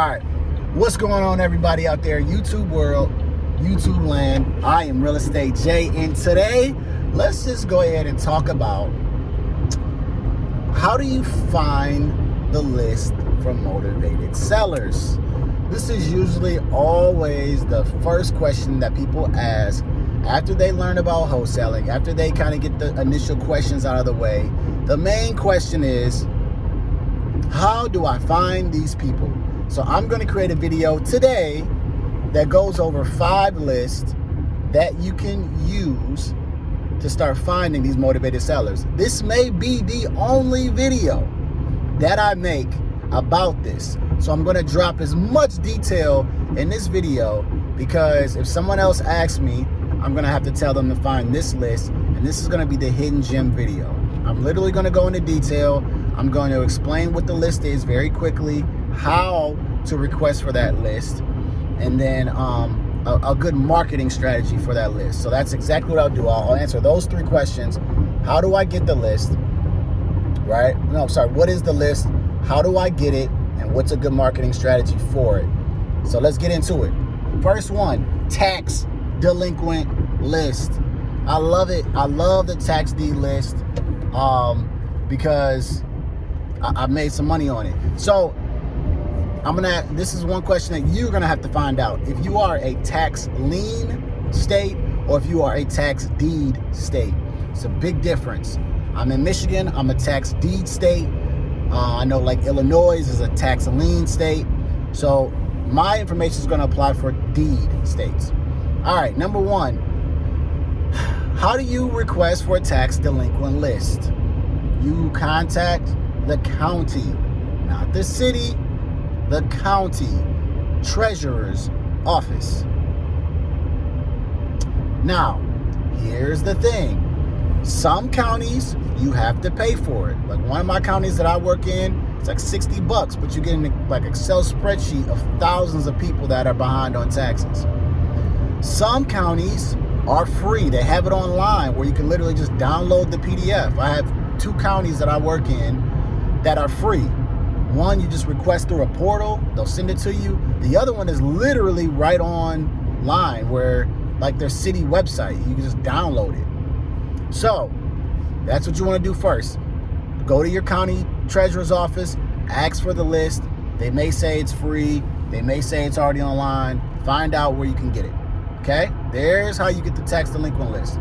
All right, what's going on, everybody out there, YouTube world, YouTube land? I am Real Estate Jay, and today let's just go ahead and talk about how do you find the list from motivated sellers. This is usually always the first question that people ask after they learn about wholesaling, after they kind of get the initial questions out of the way. The main question is, how do I find these people? So I'm going to create a video today that goes over 5 lists that you can use to start finding these motivated sellers. This may be the only video that I make about this. So I'm going to drop as much detail in this video because if someone else asks me, I'm going to have to tell them to find this list, and this is going to be the hidden gem video. I'm literally going to go into detail. I'm going to explain what the list is very quickly, how to request for that list, and then a good marketing strategy for that list. So that's exactly what I'll do. I'll answer those 3 questions. How do I get the list? Right? No, sorry. What is the list? How do I get it? And what's a good marketing strategy for it? So let's get into it. First one, tax delinquent list. I love it. I love the tax deed list because I made some money on it. So this is one question that you're gonna have to find out. If you are a tax lien state or if you are a tax deed state. It's a big difference. I'm in Michigan, I'm a tax deed state. I know like Illinois is a tax lien state. So my information is gonna apply for deed states. All right, number 1, how do you request for a tax delinquent list? You contact the county, not the city, the county treasurer's office. Now, here's the thing. Some counties, you have to pay for it. Like one of my counties that I work in, it's like $60, but you get an like Excel spreadsheet of thousands of people that are behind on taxes. Some counties are free. They have it online where you can literally just download the PDF. I have 2 counties that I work in that are free. One, you just request through a portal, they'll send it to you. The other one is literally right online where like their city website, you can just download it. So that's what you want to do first. Go to your county treasurer's office, ask for the list. They may say it's free, they may say it's already online. Find out where you can get it. Okay, there's how you get the tax delinquent list.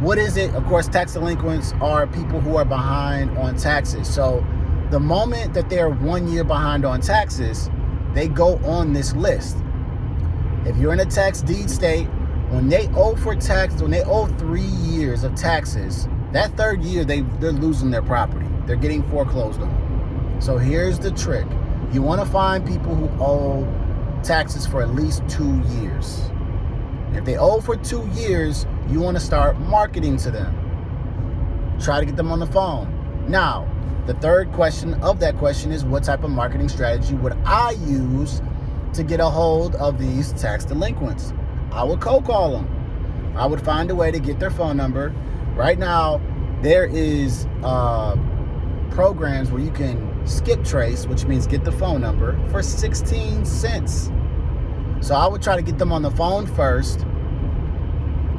What is it? Of course, tax delinquents are people who are behind on taxes. So the moment that they're 1 year behind on taxes, they go on this list. If you're in a tax deed state, when they owe for tax, when they owe 3 years of taxes, that 3rd year they're losing their property. They're getting foreclosed on. So here's the trick. You want to find people who owe taxes for at least 2 years. If they owe for 2 years, you want to start marketing to them. Try to get them on the phone. Now, the third question of that question is, what type of marketing strategy would I use to get a hold of these tax delinquents? I would cold call them. I would find a way to get their phone number. Right now, there is programs where you can skip trace, which means get the phone number, for 16 cents. So I would try to get them on the phone first.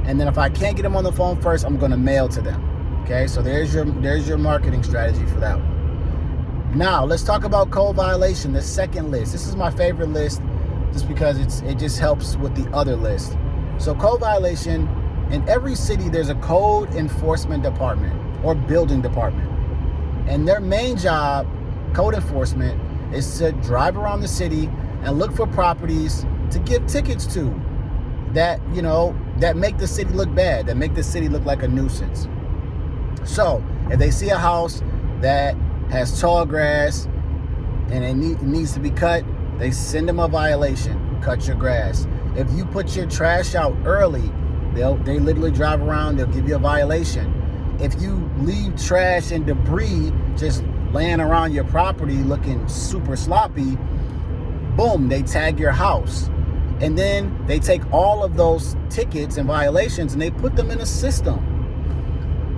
And then if I can't get them on the phone first, I'm going to mail to them. Okay, so there's your marketing strategy for that one. Now, let's talk about Coviolation, the second list. This is my favorite list just because it just helps with the other list. So Coviolation, in every city, there's a code enforcement department or building department. And their main job, code enforcement, is to drive around the city and look for properties to give tickets to that, that make the city look bad, that make the city look like a nuisance. So if they see a house that has tall grass and it needs to be cut, they send them a violation. Cut your grass. If you put your trash out early, they literally drive around, they'll give you a violation. If you leave trash and debris just laying around your property looking super sloppy, boom, they tag your house. And then they take all of those tickets and violations and they put them in a system.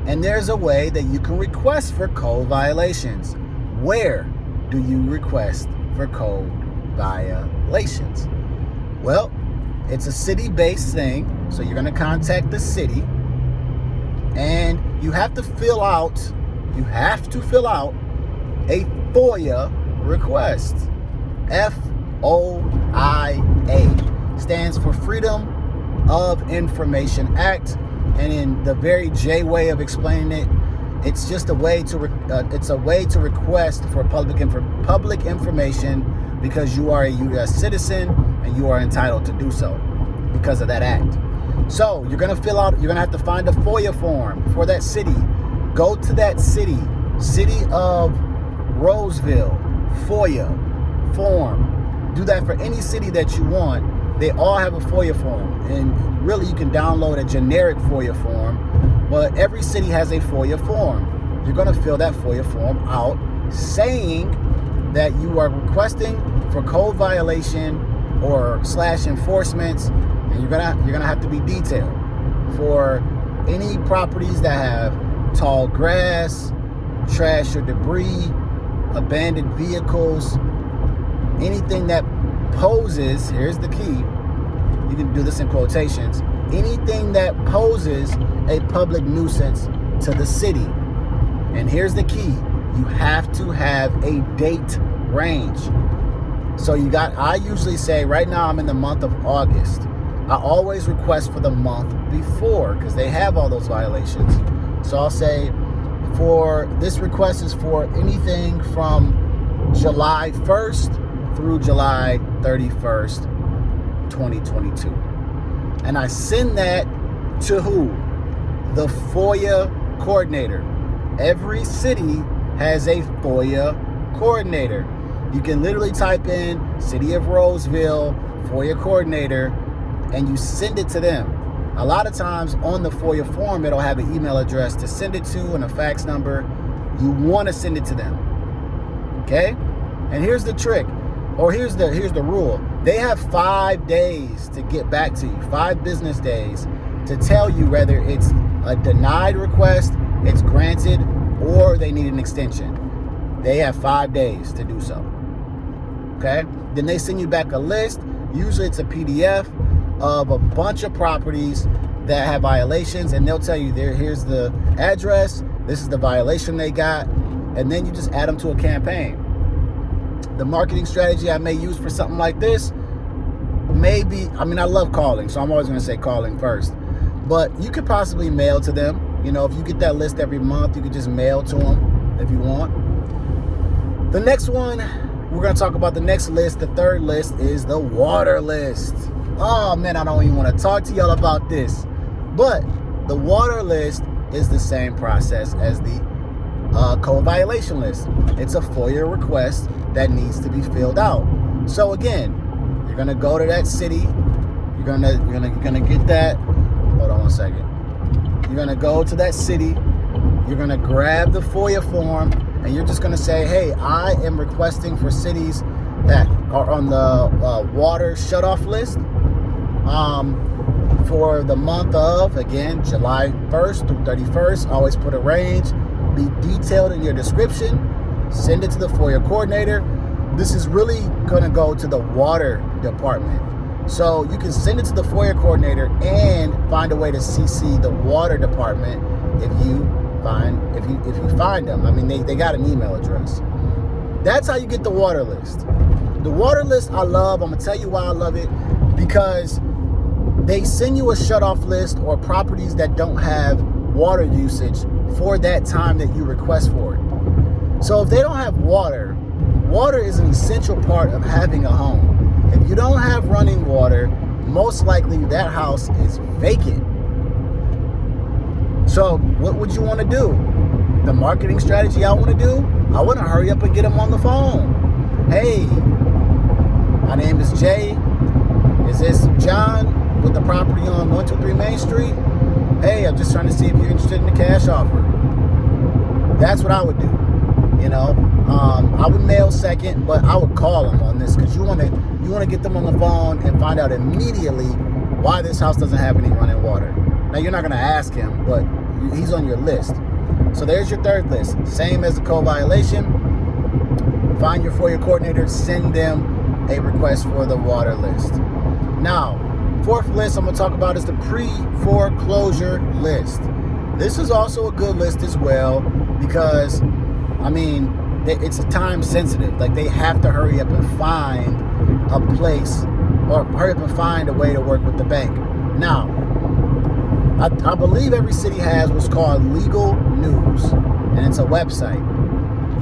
And there's a way that you can request for code violations. Where do you request for code violations? Well, it's a city-based thing, so you're going to contact the city, and you have to fill out a FOIA request. FOIA stands for Freedom of Information Act, and in the very J way of explaining it, it's just a way to request for public information because you are a U.S. citizen and you are entitled to do so because of that act. So you're gonna have to find a FOIA form for that city. Go to that city of Roseville, FOIA form. Do that for any city that you want. They all have a FOIA form, and really you can download a generic FOIA form, but every city has a FOIA form. You're going to fill that FOIA form out saying that you are requesting for code violation or / enforcements, and you're gonna have to be detailed for any properties that have tall grass, trash or debris, abandoned vehicles, anything that poses, here's the key, you can do this in quotations, anything that poses a public nuisance to the city. And here's the key, you have to have a date range. So I usually say, right now I'm in the month of August. I always request for the month before because they have all those violations. So I'll say, this request is for anything from July 1st through July 31st, 2022. And I send that to who? The FOIA coordinator. Every city has a FOIA coordinator. You can literally type in City of Roseville, FOIA coordinator, and you send it to them. A lot of times on the FOIA form, it'll have an email address to send it to and a fax number. You want to send it to them. Okay? And here's the trick, or here's the rule. They have 5 days to get back to you, 5 business days to tell you whether it's a denied request, it's granted, or they need an extension. They have 5 days to do so. Okay? Then they send you back a list. Usually it's a PDF of a bunch of properties that have violations, and they'll tell you here's the address, this is the violation they got, and then you just add them to a campaign. The marketing strategy I may use for something like this, I love calling, so I'm always going to say calling first, but you could possibly mail to them. You know, if you get that list every month, you could just mail to them if you want. The next one, we're going to talk about the next list. The third list is the water list. Oh man, I don't even want to talk to y'all about this. But the water list is the same process as the code violation list. It's a FOIA request that needs to be filled out. So again, you're gonna go to that city. You're gonna get that. Hold on one second. You're gonna go to that city. You're gonna grab the FOIA form, and you're just gonna say, "Hey, I am requesting for cities that are on the water shutoff list for the month of, again, July 1st through 31st. Always put a range. Be detailed in your description. Send it to the FOIA coordinator. This is really going to go to the water department. So you can send it to the FOIA coordinator and find a way to CC the water department if you find them. I mean, they got an email address. That's how you get the water list. The water list I love. I'm going to tell you why I love it. Because they send you a shutoff list or properties that don't have water usage for that time that you request for it. So if they don't have water is an essential part of having a home. If you don't have running water, most likely that house is vacant. So what would you want to do? The marketing strategy I want to do? I want to hurry up and get them on the phone. Hey, my name is Jay. Is this John with the property on 123 Main Street? Hey, I'm just trying to see if you're interested in the cash offer. That's what I would do. You know, I would mail second, but I would call them on this because you want to get them on the phone and find out immediately why this house doesn't have any running water. Now, you're not going to ask him, but he's on your list. So there's your third list. Same as the code violation. Find your FOIA coordinator, send them a request for the water list. Now, fourth list I'm going to talk about is the pre-foreclosure list. This is also a good list as well because, I mean, it's time sensitive. Like, they have to hurry up and find a place or hurry up and find a way to work with the bank. Now, I believe every city has what's called Legal News, and it's a website.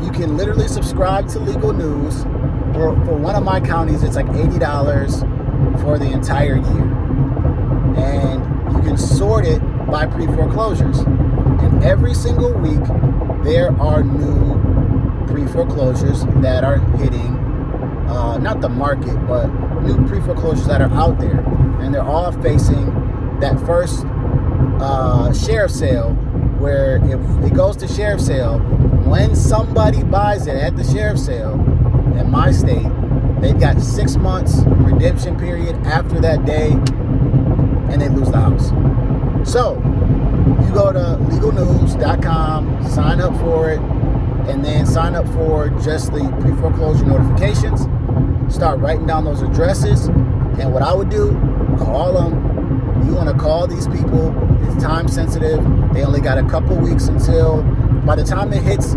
You can literally subscribe to Legal News. For one of my counties, it's like $80 for the entire year. And you can sort it by pre-foreclosures. And every single week, there are new pre-foreclosures that are hitting, not the market, but new pre-foreclosures that are out there. And they're all facing that first sheriff sale, where if it goes to sheriff sale, when somebody buys it at the sheriff sale in my state, they've got 6 months redemption period after that day, and they lose the house. So you go to legalnews.com, sign up for it, and then sign up for just the pre-foreclosure notifications. Start writing down those addresses, and what I would do, call them. You want to call these people. It's time sensitive. They only got a couple weeks until, by the time it hits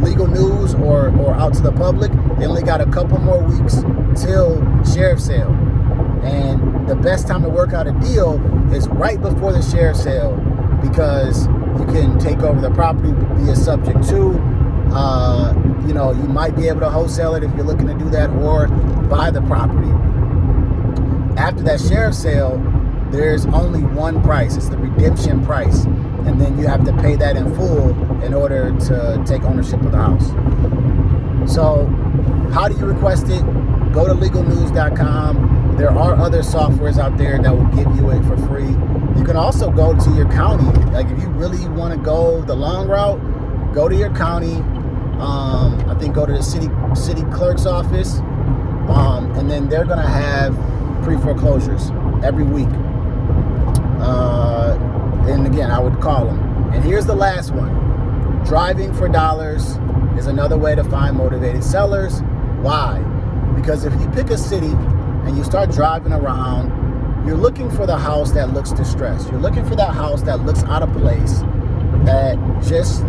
Legal News or out to the public, they only got a couple more weeks till sheriff sale. And the best time to work out a deal is right before the sheriff sale, because you can take over the property, be a subject to. You might be able to wholesale it if you're looking to do that, or buy the property. After that sheriff sale, there's only one price. It's the redemption price. And then you have to pay that in full in order to take ownership of the house. So how do you request it? Go to legalnews.com. There are other softwares out there that will give you it for free. You can also go to your county. Like, if you really want to go the long route, go to your county. I think go to the city clerk's office. And then they're going to have pre-foreclosures every week. And again, I would call them. And here's the last one. Driving for dollars is another way to find motivated sellers. Why? Because if you pick a city and you start driving around, you're looking for the house that looks distressed. You're looking for that house that looks out of place, that just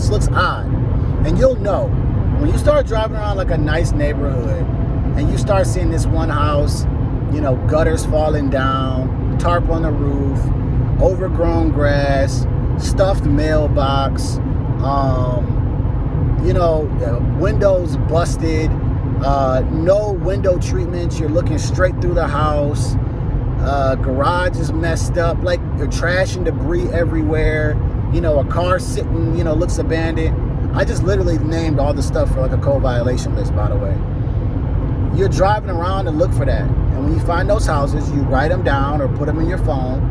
looks odd. And you'll know when you start driving around like a nice neighborhood and you start seeing this one house, gutters falling down, tarp on the roof, overgrown grass, stuffed mailbox, windows busted, no window treatments, you're looking straight through the house, garage is messed up, like trash and debris everywhere, a car sitting, looks abandoned. I just literally named all the stuff for like a Coviolation list, by the way. You're driving around to look for that. And when you find those houses, you write them down or put them in your phone.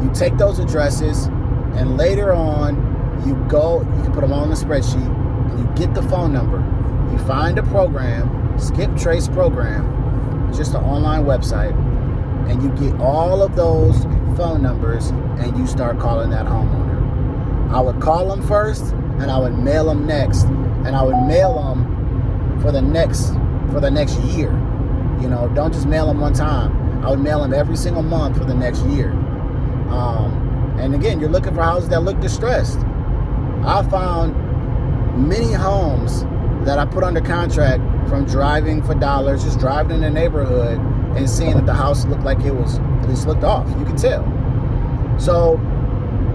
You take those addresses, and later on, you can put them all in a spreadsheet, and you get the phone number. You find a program, Skip Trace program, just an online website, and you get all of those phone numbers, and you start calling that homeowner. I would call them first, and I would mail them next, and I would mail them for the next year. Don't just mail them one time. I would mail them every single month for the next year. And again, you're looking for houses that look distressed. I found many homes that I put under contract from driving for dollars, just driving in the neighborhood and seeing that the house looked like it was, at least looked off. You can tell. So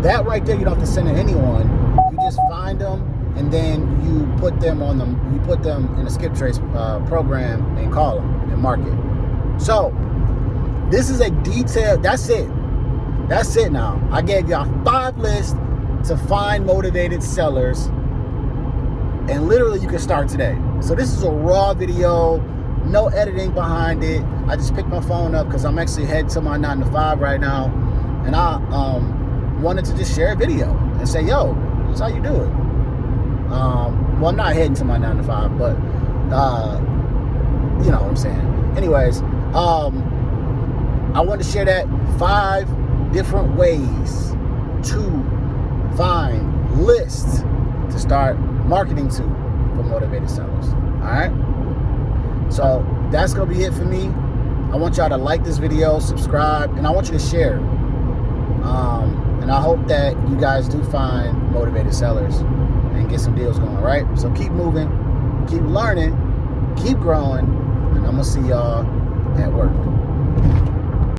that right there, you don't have to send it to anyone. You just find them, and then you put them in a Skip Trace program and call them and mark it. So this is a detailed, that's it now. I gave y'all 5 lists to find motivated sellers, and literally you can start today. So this is a raw video, no editing behind it. I just picked my phone up because I'm actually heading to my 9 to 5 right now, and I wanted to just share a video and say, yo, this is how you do it. Well, I'm not heading to my 9 to 5, but you know what I'm saying. Anyways, I wanted to share that 5 different ways to find lists to start marketing to for motivated sellers. All right. So that's gonna be it for me. I want y'all to like this video, subscribe, and I want you to share. And I hope that you guys do find motivated sellers and get some deals going, right? So keep moving, keep learning, keep growing, and I'm gonna see y'all at work.